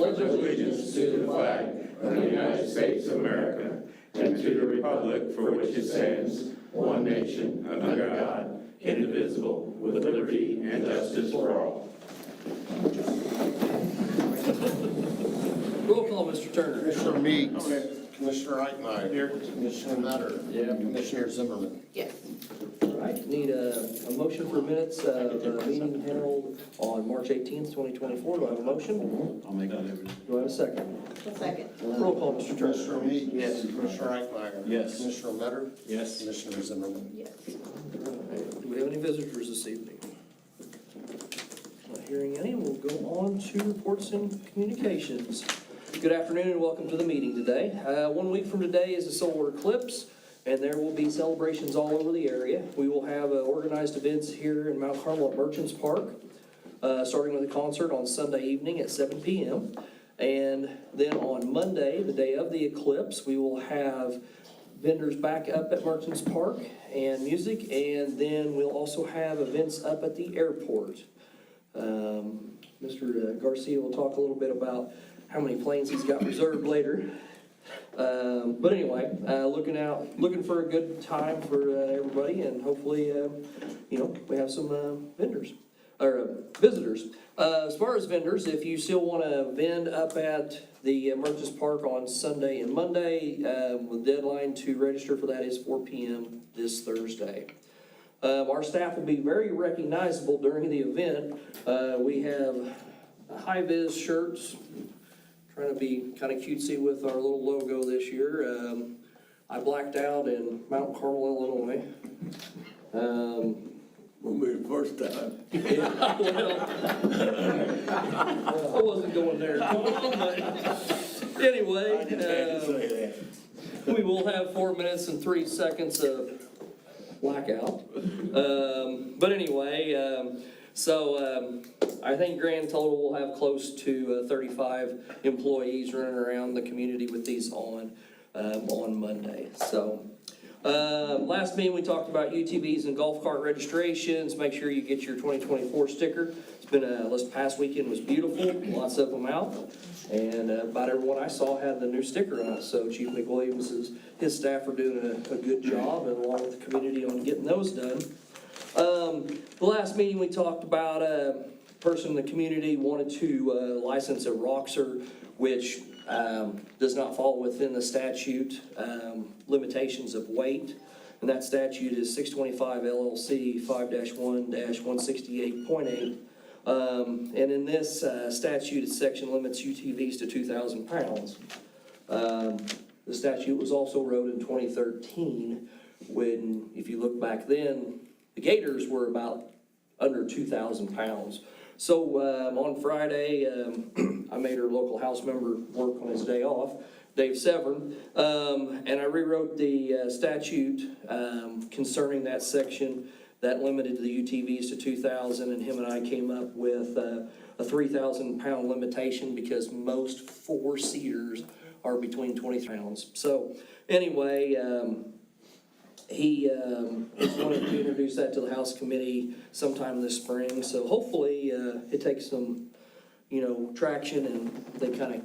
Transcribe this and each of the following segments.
pledge allegiance to the flag of the United States of America and to the republic for which it stands, one nation, under God, indivisible, with liberty and justice for all. Roll call, Mr. Turner. Commissioner Meeks. Commissioner Eichmeyer. Here. Commissioner Nutter. Yeah. Commissioner Zimmerman. Yes. All right, need a motion for minutes of the meeting held on March 18th, 2024. Do I have a motion? I'll make that motion. Do I have a second? A second. Roll call, Mr. Turner. Commissioner Meeks. Yes. Commissioner Eichmeyer. Yes. Commissioner Nutter. Yes. Commissioner Zimmerman. Yes. All right, do we have any visitors this evening? Not hearing any, we'll go on to reports and communications. Good afternoon and welcome to the meeting today. 1 week from today is a solar eclipse, and there will be celebrations all over the area. We will have organized events here in Mount Carmel at Merchants Park, starting with a concert on Sunday evening at 7 p.m. And then on Monday, the day of the eclipse, we will have vendors back up at Merchants Park and music, and then we'll also have events up at the airport. Mr. Garcia will talk a little bit about how many planes he's got reserved later. But anyway, looking for a good time for everybody, and hopefully, we have some vendors or visitors. As far as vendors, if you still want to vend up at the Merchants Park on Sunday and Monday, the deadline to register for that is 4 p.m. this Thursday. Our staff will be very recognizable during the event. We have high-vis shirts, trying to be kind of cutesy with our little logo this year. I blacked out in Mount Carmel, Illinois. Won't be the first time. Yeah, well, I wasn't going there. But anyway, we will have 4 minutes and 3 seconds of blackout. But anyway, I think grand total we'll have close to 35 employees running around the community with these on Monday. So last meeting we talked about UTVs and golf cart registrations. Make sure you get your 2024 sticker. It's been this past weekend was beautiful, lots of them out, and about everyone I saw had the new sticker on it. So Chief McWilliams, his staff are doing a good job, and along with the community on getting those done. The last meeting we talked about a person in the community wanted to license a Roxer, which does not fall within the statute limitations of weight. And that statute is 625 LLC 5-1-168.8. And in this statute, its section limits UTVs to 2,000 pounds. The statute was also wrote in 2013 when, if you look back then, the Gators were about under 2,000 pounds. So on Friday, I made our local House member work on his day off, Dave Severn, and I rewrote the statute concerning that section that limited the UTVs to 2,000, and him and I came up with a 3,000 pound limitation because most 4-seaters are between 20 pounds. So anyway, he is wanting to introduce that to the House Committee sometime this spring. So hopefully it takes some, traction, and they kind of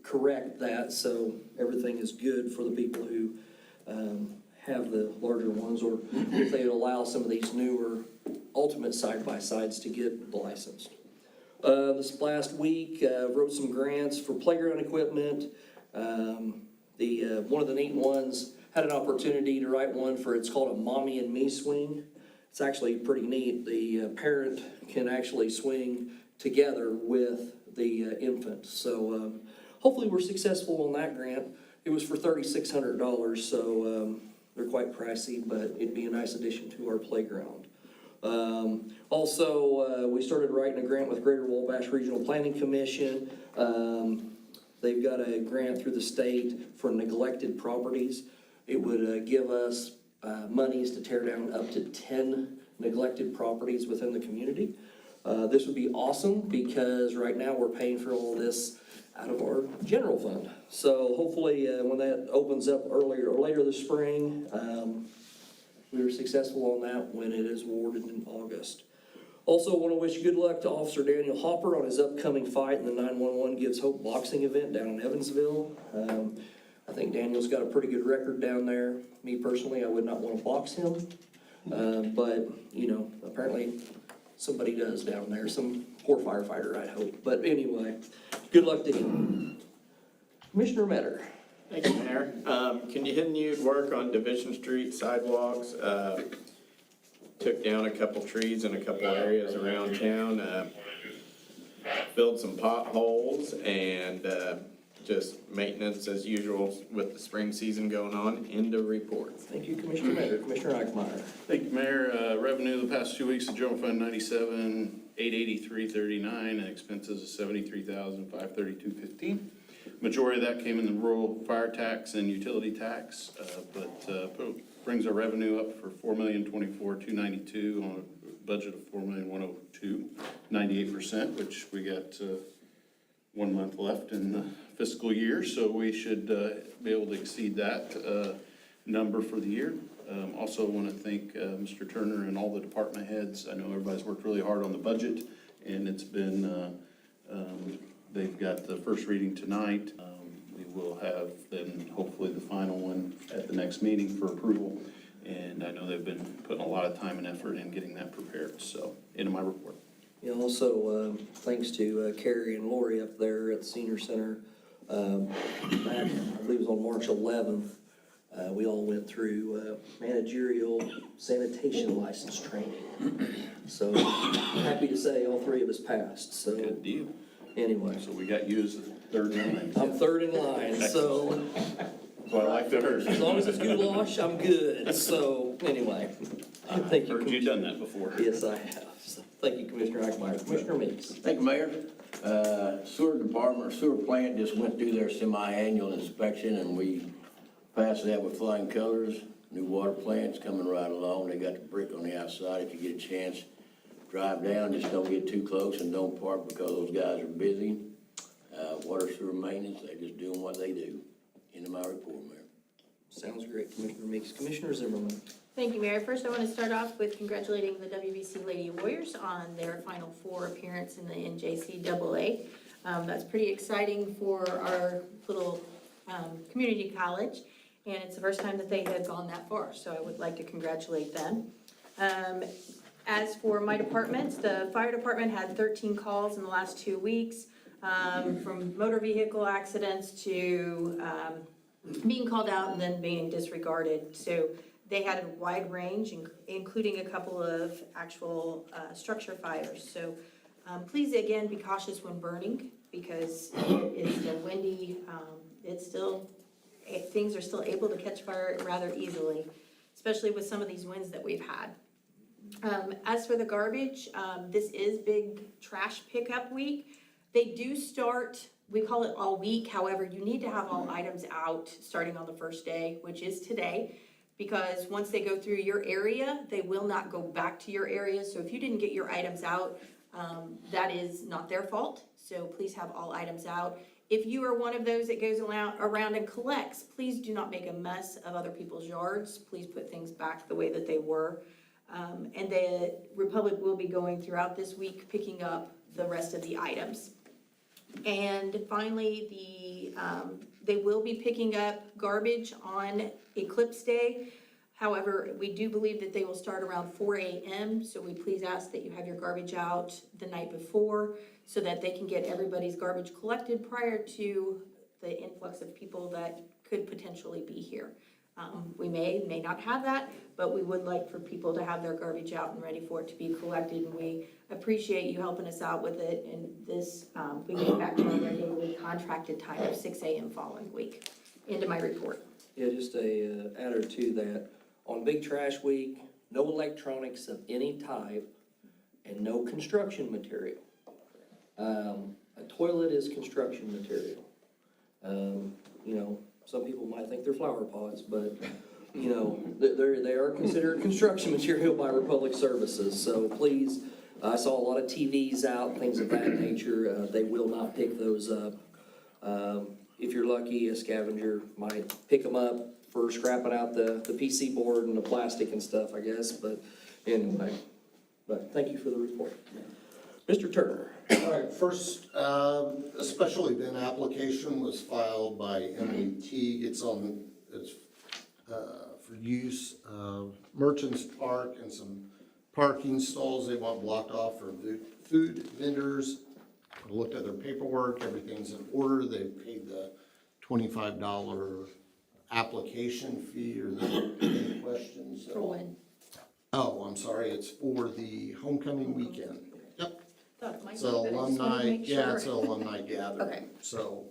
correct that so everything is good for the people who have the larger ones, or if they allow some of these newer ultimate side-by-sides to get licensed. This last week, wrote some grants for playground equipment. One of the neat ones, had an opportunity to write one for, it's called a Mommy and Me swing. It's actually pretty neat. The parent can actually swing together with the infant. So hopefully we're successful on that grant. It was for $3,600, so they're quite pricey, but it'd be a nice addition to our playground. Also, we started writing a grant with Greater Wabash Regional Planning Commission. They've got a grant through the state for neglected properties. It would give us monies to tear down up to 10 neglected properties within the community. This would be awesome because right now we're paying for all this out of our general fund. So hopefully when that opens up earlier or later this spring, we were successful on that when it is awarded in August. Also want to wish good luck to Officer Daniel Hopper on his upcoming fight in the 911 Gives Hope boxing event down in Evansville. I think Daniel's got a pretty good record down there. Me personally, I would not want to box him. But, you know, apparently somebody does down there, some poor firefighter, I hope. But anyway, good luck to him. Commissioner Metter. Thank you, Mayor. Continued work on Division Street sidewalks. Took down a couple trees in a couple areas around town. Filled some potholes and just maintenance as usual with the spring season going on. End of report. Thank you, Commissioner Metter. Commissioner Eichmeyer. Thank you, Mayor. Revenue the past 2 weeks, the general fund 97,883.39, and expenses of 73,532.15. Majority of that came in the rural fire tax and utility tax, but brings our revenue up for $4,024,292 on a budget of $4,102,000, 98%, which we got 1 month left in the fiscal year, so we should be able to exceed that number for the year. Also want to thank Mr. Turner and all the department heads. I know everybody's worked really hard on the budget, and it's been, they've got the first reading tonight. We will have then hopefully the final one at the next meeting for approval. And I know they've been putting a lot of time and effort in getting that prepared, so into my report. Yeah, also, thanks to Carrie and Lori up there at the Senior Center. Back, I believe it was on March 11th, we all went through managerial sanitation license training. So, happy to say all three of us passed, so. Good deal. Anyway. So we got you as the third in line. I'm third in line, so Well, I like the hers. as long as it's goulash, I'm good. So, anyway. Thank you. Heard you done that before. Yes, I have. So, thank you, Commissioner Eichmeyer. Commissioner Meeks. Thank you, Mayor. Sewer department, sewer plant just went through their semi-annual inspection, and we passed that with flying colors. New water plant's coming right along. They got the brick on the outside. If you get a chance, drive down, just don't get too close and don't park because those guys are busy. Water sewer maintenance, they're just doing what they do. End of my report, Mayor. Sounds great, Commissioner Meeks. Commissioner Zimmerman. Thank you, Mayor. First, I want to start off with congratulating the WVC Lady Warriors on their Final Four appearance in the NJCAA. That's pretty exciting for our little community college, and it's the first time that they have gone that far, so I would like to congratulate them. As for my departments, the fire department had 13 calls in the last 2 weeks, from motor vehicle accidents to being called out and then being disregarded. So they had a wide range, including a couple of actual structure fires. So please, again, be cautious when burning because it's still windy. Things are still able to catch fire rather easily, especially with some of these winds that we've had. As for the garbage, this is big trash pickup week. They do start, we call it all week. However, you need to have all items out starting on the first day, which is today, because once they go through your area, they will not go back to your area. So if you didn't get your items out, that is not their fault. So please have all items out. If you are one of those that goes around and collects, please do not make a mess of other people's yards. Please put things back the way that they were. And the Republic will be going throughout this week, picking up the rest of the items. And finally, they will be picking up garbage on Eclipse Day. However, we do believe that they will start around 4 a.m. So we please ask that you have your garbage out the night before so that they can get everybody's garbage collected prior to the influx of people that could potentially be here. We may not have that, but we would like for people to have their garbage out and ready for it to be collected. And we appreciate you helping us out with it. And this, we get back to our regularly contracted time of 6 a.m. following week. Into my report. Yeah, just a adder to that. On Big Trash Week, no electronics of any type and no construction material. A toilet is construction material. You know, some people might think they're flower pots, but, you know, they are considered construction material by Republic Services. So please, I saw a lot of TVs out, things of that nature. They will not pick those up. If you're lucky, a scavenger might pick them up for scrapping out the PC board and the plastic and stuff, I guess. But anyway, But thank you for the report. Mr. Turner. All right, first, a special event application was filed by Emily Teague. It's for use of Merchants Park and some parking stalls they want blocked off for food vendors. I looked at their paperwork, everything's in order. They paid the $25 application fee. Are there any questions? For when? Oh, I'm sorry, it's for the homecoming weekend. Yep. Thought it might It's be, an but I just wanted alumni, to make yeah, sure. it's an alumni gathering. Okay. So,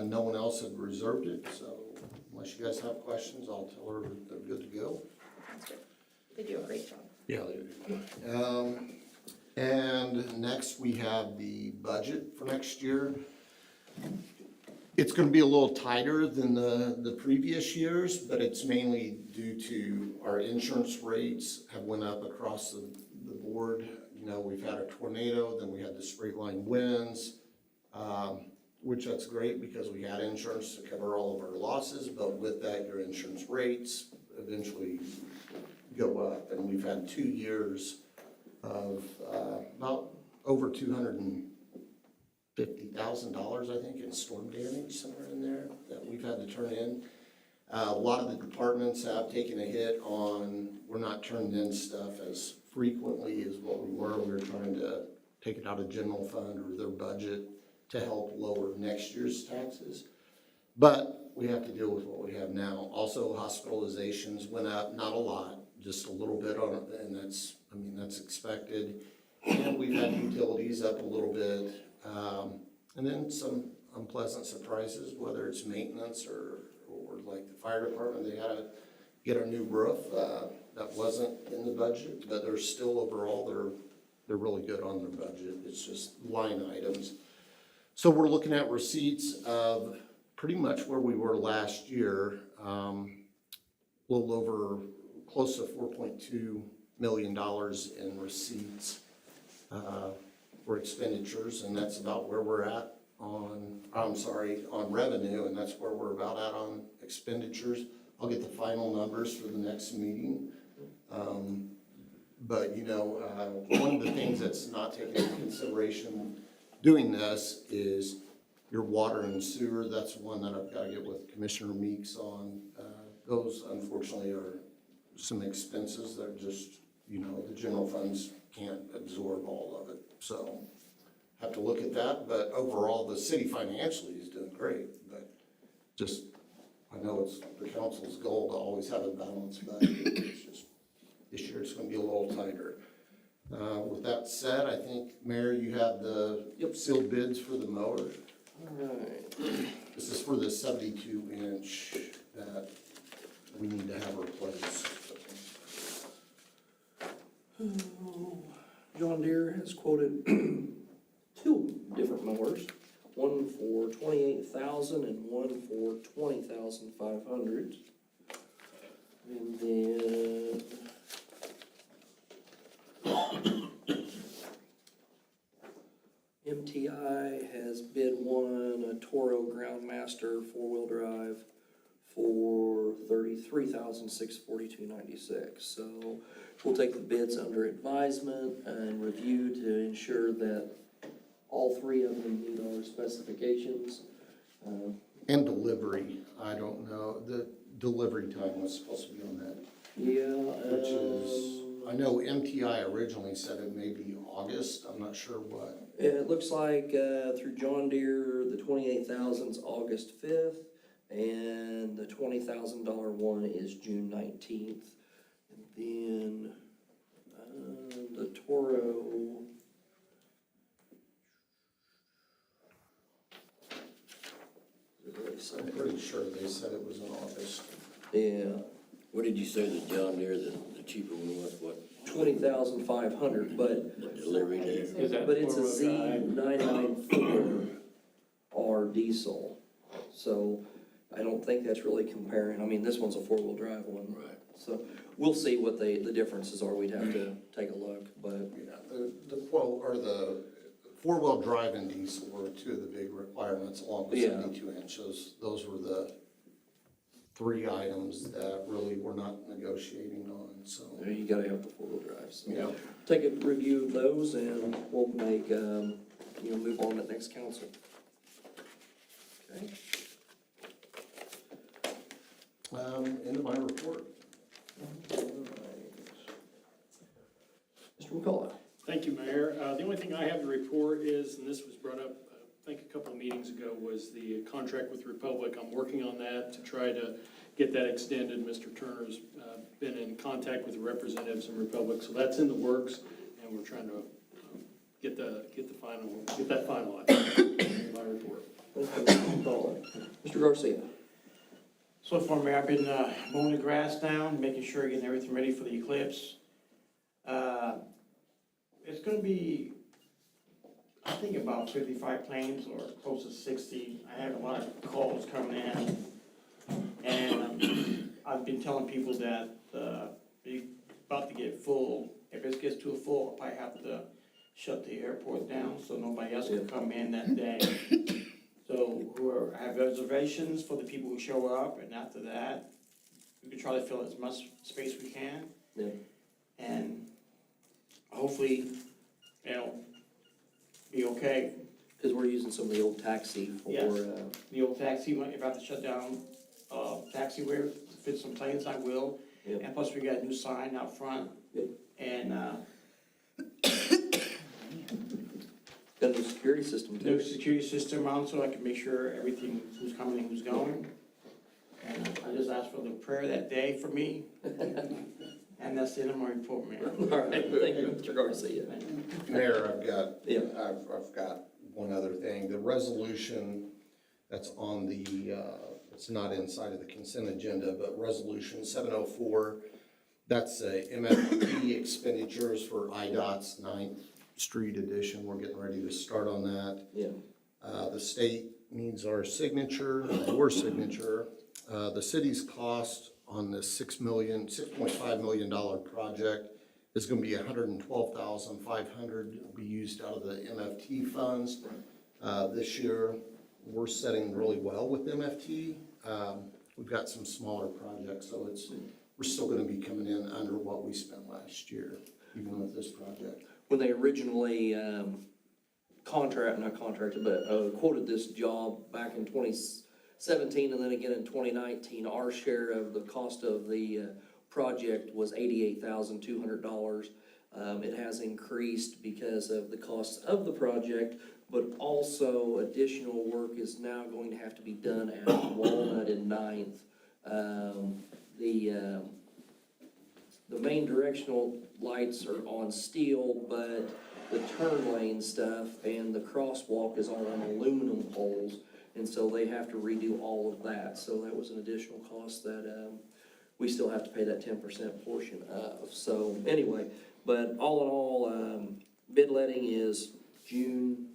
no one else had reserved it, so unless you guys have questions, I'll tell her they're good to go. That's good. They do a great job. Yeah, they do. And next we have the budget for next year. It's gonna be a little tighter than the previous years, but it's mainly due to our insurance rates have went up across the board. You know, we've had a tornado, then we had the straight line winds, which that's great because we had insurance to cover all of our losses, but with that, your insurance rates eventually go up. And we've had 2 years of about over $250,000, I think, in storm damage, somewhere in there, that we've had to turn in. A lot of the departments have taken a hit on, we're not turning in stuff as frequently as what we were. We were trying to take it out of general fund or their budget to help lower next year's taxes. But we have to deal with what we have now. Also, hospitalizations went up, not a lot, just a little bit on it, and that's expected. And we've had utilities up a little bit, and then some unpleasant surprises, whether it's maintenance or like the fire department, they had to get a new roof, that wasn't in the budget, but they're still overall, they're really good on their budget. It's just line items. So we're looking at receipts of pretty much where we were last year, a little over, close to $4.2 million in receipts for expenditures, and that's about where we're at on revenue, and that's where we're about at on expenditures. I'll get the final numbers for the next meeting. But you know, one of the things that's not taken into consideration doing this is your water and sewer. That's one that I've got to get with Commissioner Meeks on. Those unfortunately are some expenses that just, you know, the general funds can't absorb all of it. So have to look at that, but overall the city financially is doing great, but just, I know it's the council's goal to always have a balanced budget. It's just, this year it's gonna be a little tighter. With that said, I think, Mayor, you have the sealed bids for the mower. All right. This is for the 72-inch that we need to have replaced. John Deere has quoted 2 different mowers, one for $28,000 and one for $20,500. And then MTI has bid one, a Toro Groundmaster 4-wheel drive for $33,642.96. So we'll take the bids under advisement and review to ensure that all 3 of them meet our specifications. And delivery, I don't know, the delivery time was supposed to be on that. Yeah. Which is, I know MTI originally said it may be August, I'm not sure what. It looks like through John Deere, the 28,000's August 5th, and the $20,000 one is June 19th. And then the Toro, I'm pretty sure they said it was in August. yeah, What did you say the John Deere, the cheaper one was, what, 20,500, but the delivery day? Is that But it's a four-wheel drive? Z994R diesel, so I don't think that's really comparing. I mean, this one's a 4-wheel drive one. Right. So we'll see what the differences are. We'd have to take a look, but Yeah, the quote, or the 4-wheel drive and diesel were 2 of the big requirements along with Yeah. 72 inches. Those were the 3 items that really we're not negotiating on, so. You gotta have the four-wheel drive, so. Yeah. Take a review of those and we'll make, move on to next council. Okay. End of my report. Mr. McCullough. Thank you, Mayor. The only thing I have to report is, and this was brought up, I think a couple of meetings ago, was the contract with Republic. I'm working on that to try to get that extended. Mr. Turner's been in contact with the representatives in Republic, so that's in the works, and we're trying to get that finalized. My report. Thank you, Mr. McCullough. Mr. Garcia. So far, Mayor, I've been mowing the grass down, making sure, getting everything ready for the eclipse. It's gonna be, I think, about 55 claims or close to 60. I have a lot of calls coming in. And I've been telling people that it's about to get full. If it gets too full, I'll probably have to shut the airport down so nobody else can come in that day. So I have reservations for the people who show up, and after that, we can try to fill as much space we can. Yeah. And hopefully, be okay. Because we're using some of the old taxi for, Yes. The old taxi, if I have to shut down taxiway to fit some planes, I will. Yep. And plus, we got a new sign out front. Yep. And got a new security system new too. security system around so I can make sure everything, who's coming and who's going. And I just asked for the prayer that day for me. And that's the end of my report, Mayor. All right, thank you, Mr. Garcia. Mayor, Yeah. I've got one other thing. The resolution that's on the, it's not inside of the consent agenda, but resolution 704, that's MFP expenditures for IDOT's 9th Street edition. We're getting ready to start on that. Yeah. The state needs our signature, your signature. The city's cost on this $6.5 million project is gonna be $112,500. It'll be used out of the MFT funds. This year, we're setting really well with MFT. We've got some smaller projects, so we're still gonna be coming in under what we spent last year, even with this project. When they originally quoted this job back in 2017 and then again in 2019, our share of the cost of the project was $88,200. It has increased because of the cost of the project, but also additional work is now going to have to be done at Walnut and 9th. The main directional lights are on steel, but the turn lane stuff and the crosswalk is all on aluminum poles, and so they have to redo all of that. So that was an additional cost that we still have to pay that 10% portion of. So anyway, but all in all, bid letting is June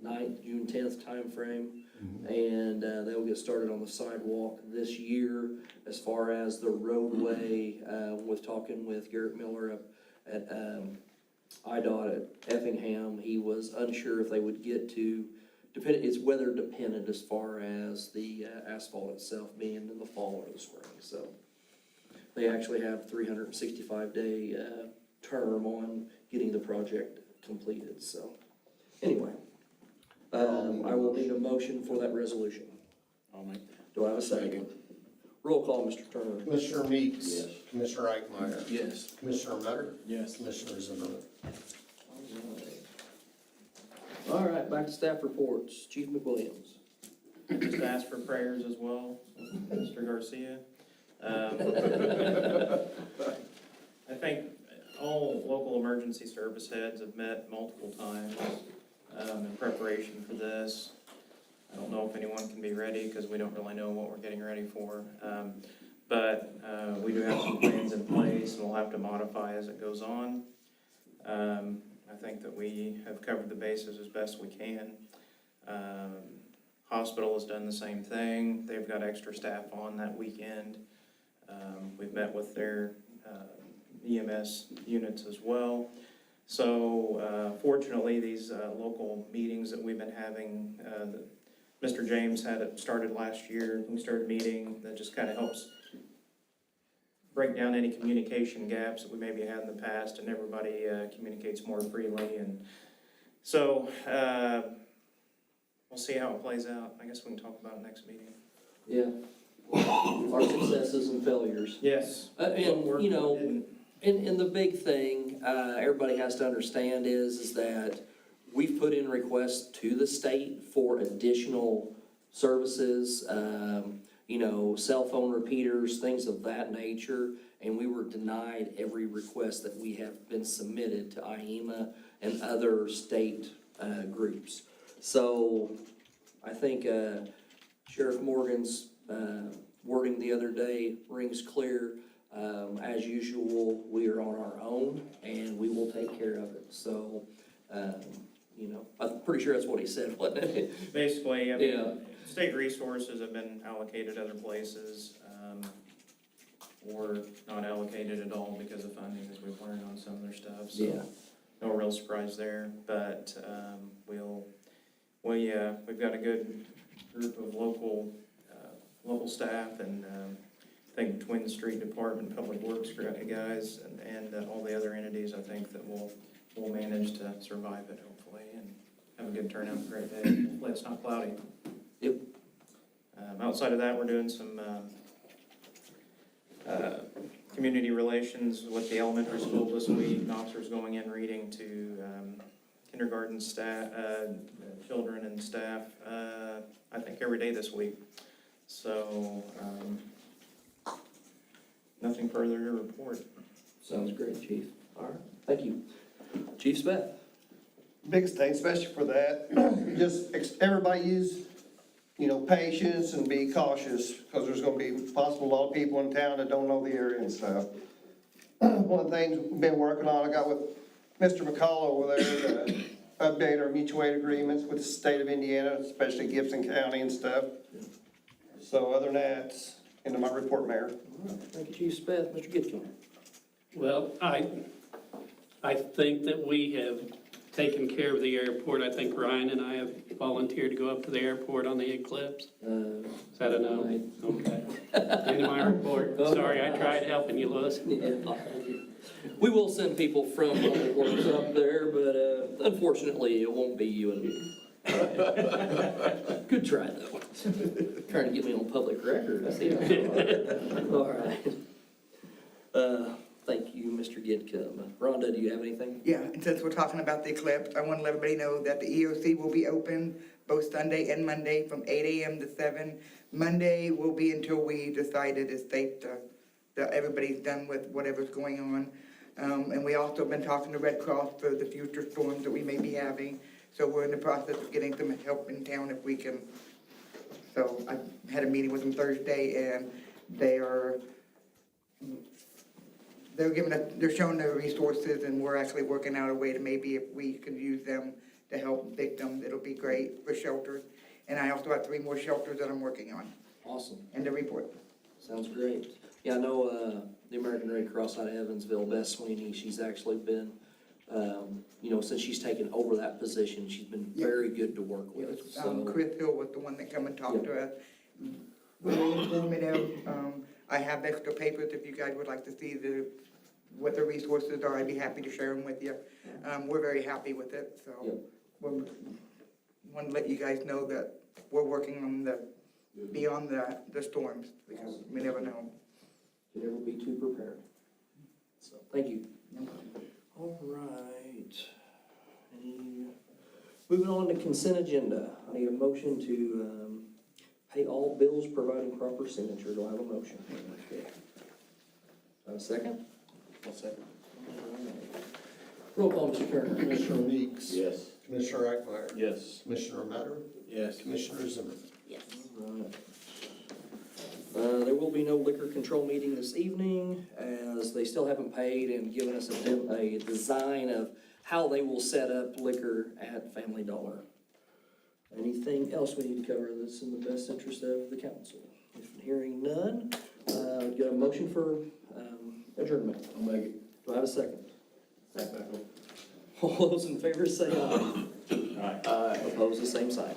9th, June 10th timeframe. And they'll get started on the sidewalk this year. As far as the roadway, with talking with Garrett Miller up at IDOT at Effingham, he was unsure if they would get to, it's weather dependent as far as the asphalt itself being in the fall or the spring. So they actually have 365-day term on getting the project completed. So anyway. I will need a motion for that resolution. Do I have a second? Roll call, Mr. Turner. Commissioner Meeks. Yes. Commissioner Eichmeyer. Yes. Commissioner Metter. Yes. Commissioner Zimmerman. All right, back to staff reports. Chief McWilliams. Just ask for prayers as well, Mr. Garcia. I think all local emergency service heads have met multiple times in preparation for this. I don't know if anyone can be ready because we don't really know what we're getting ready for. But we do have some plans in place and we'll have to modify as it goes on. I think that we have covered the bases as best we can. Hospital has done the same thing. They've got extra staff on that weekend. We've met with their EMS units as well. So fortunately, these local meetings that we've been having, Mr. James had it started last year. We started meeting, that just kind of helps break down any communication gaps that we maybe had in the past, and everybody communicates more freely. And so we'll see how it plays out. I guess we can talk about it next meeting. Yeah. Our successes and failures. Yes. And, you know, and the big thing, everybody has to understand is that we've put in requests to the state for additional services, you know, cell phone repeaters, things of that nature, and we were denied every request that we have been submitted to IEMA and other state, groups. So, I think, Sheriff Morgan's, wording the other day rings clear. As usual, we are on our own, and we will take care of it. So, you know, I'm pretty sure that's what he said, wasn't it? Basically, I Yeah. mean, state resources have been allocated other places, or not allocated at all because of funding, as we've learned on some of their stuff, so. Yeah. No real surprise there, but, we've got a good group of local staff, and, I think between the street department, public works guys, and all the other entities, I think that we'll manage to survive it hopefully, and have a good turnout, great day. Hopefully it's not cloudy. Yep. Outside of that, we're doing some, community relations with the elementary school this week. Officers going in reading to, kindergarten staff, children and staff, I think every day this week. So, nothing further to report. Sounds great, Chief. All right, thank you. Chief Smith? Biggest thing, especially for that, just everybody use, you know, patience and be cautious, because there's gonna be possible a lot of people in town that don't know the area and stuff. One of the things we've been working on, I got with Mr. McCall over there to update our mutual aid agreements with the state of Indiana, especially Gibson County and stuff. So other than that, into my report, Mayor. All right, thank you, Chief Smith. Mr. Gibson? Well, I think that we have taken care of the airport. I think Ryan and I have volunteered to go up to the airport on the Eclipse. Is that a no? Right. Okay. End of my report. Sorry, I tried helping you, Louis. Yeah. We will send people from Public Works up there, but unfortunately, it won't be you and me. Good try, though. Trying to get me on public record. I see. All right. Thank you, Mr. Gidcombe. Rhonda, do you have anything? Yeah, and since we're talking about the eclipse, I want to let everybody know that the EOC will be open both Sunday and Monday from 8 a.m. to 7. Monday will be until we decide it is safe that everybody's done with whatever's going on. And we also have been talking to Red Cross for the future storms that we may be having. So we're in the process of getting some help in town if we can. So I had a meeting with them Thursday, and they're showing their resources, and we're actually working out a way to maybe if we could use them to help victims, it'll be great for shelters. And I also have 3 more shelters that I'm working on. Awesome. And the report. Sounds great. Yeah, I know the American Red Cross out of Evansville, Beth Sweeney, she's actually been, you know, since she's taken over that position, she's been very good to work with. So, Chris Hill was the one that come and talked to us. Really informative. I have extra papers if you guys would like to see what the resources are. I'd be happy to share them with you. We're very happy with it, so we want to let you guys know that we're working on beyond the storms, because we never know. can never be too prepared. So, thank you. All right. Moving on to consent agenda. I need a motion to pay all bills providing proper signature. Do I have a motion? A second? I'll second. Roll call, Mr. Turner. Commissioner Weeks. Yes. Commissioner Eichmeyer. Yes. Commissioner Metter. Yes. Commissioner Zimmerman. Yes. Right. There will be no liquor control meeting this evening, as they still haven't paid and given us a design of how they will set up liquor at Family Dollar. Anything else we need to cover that's in the best interest of the council? If hearing none, get a motion for adjournment. I'll make it. Do I have a second? Second. All those in favor say aye. Aye. Opposed, the same sign.